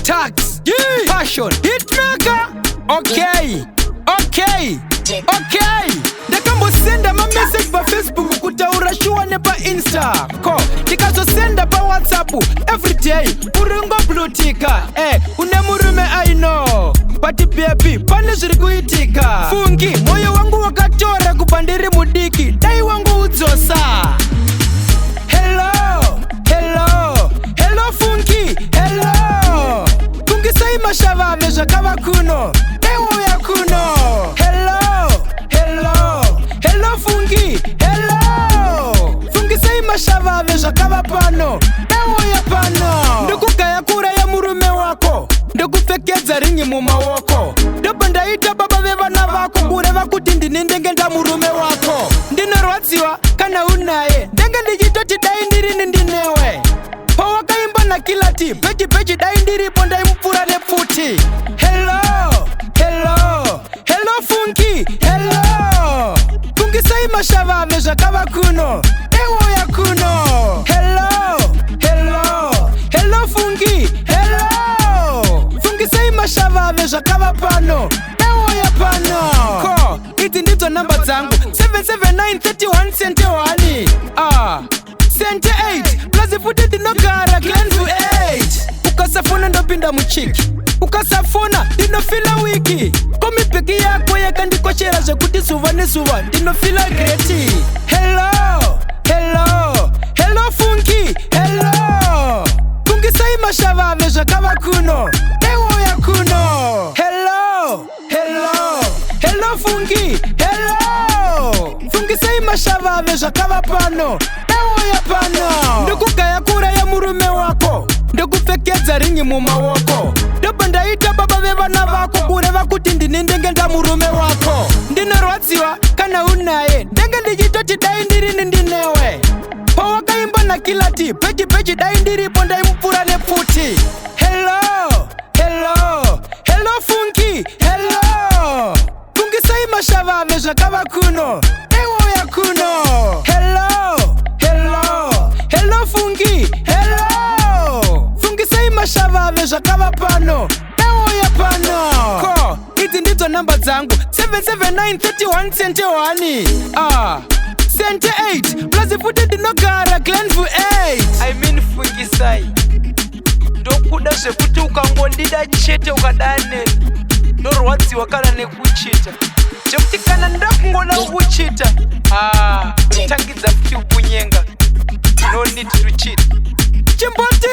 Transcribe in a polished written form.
Tax, Passion, Hitmaker. Okay. Ndakambo senda ma message pa Facebook kutaura shuane pa Insta ko tikazo senda pa WhatsApp everyday uringo blutika une murume I know pati baby pane zviri kuitika fungi moyo wangu wakatora kupandiri mudiki dai wangu udzosa hello fungi hello fungi sai mashavave zvakava kuno ewo ya kuno hello fungi fungi sai mashavave zvakava pano ewo ya pano ndokugaya kura ya murume wako ndokupfekedza ringi mumaoko ndopa ndaita baba vevana vako kureva kuti ndini ndenge ndamurume wako ndinorwadziwa kana unaye ndenge ndichitoti dai ndirini ndinewe pawakaimba nakilati pechi dai ndiripo ndaimupfura nepfuti hello fungi fungi sai mashavave zvakava kuno ewo ya kuno hello fungi fungi sai mashavave zvakava pano ewo ya pano ko idzi ndidzo namba dzangu 77931 sente 8 plazi futi ndinogara Glenview 8 ukasafona ndopinda muchiki ukasafona ndinofila wiki komibheki yako yakandikoshera zvekuti zuva nezuva ndinofila greti hello fungi fungi sai mashavave zvakava kuno ewo ya kuno hello fungi fungi sai mashavave zvakava pano ewo ya pano ndokugaya kura ya murume wako ndokupfekedza ringi mumaoko ndopa ndaita baba vevana vako kureva kuti ndini ndenge ndamurume wako ndinorwadziwa kana unaye ndenge ndichitoti dai ndirini ndinewe pawakaimba nakilati pechi dai ndiripo ndaimupfura nepfuti hello fungi fungi sai mashavave zvakava kuno ewo ya kuno hello fungi fungi sai mashavave zvakava pano ewo ya pano ko idzi ndidzo namba dzangu 77931 sente 1 sente 8 plazi futi ndinogara Glenview 8 fungi sai ndokuda zvekuti ukangondida chete ukadane ndorwadziwa kana nekuchita chekuti kana ndakungona kuchita tangidza kuti upunyenga no need to cheat chimboti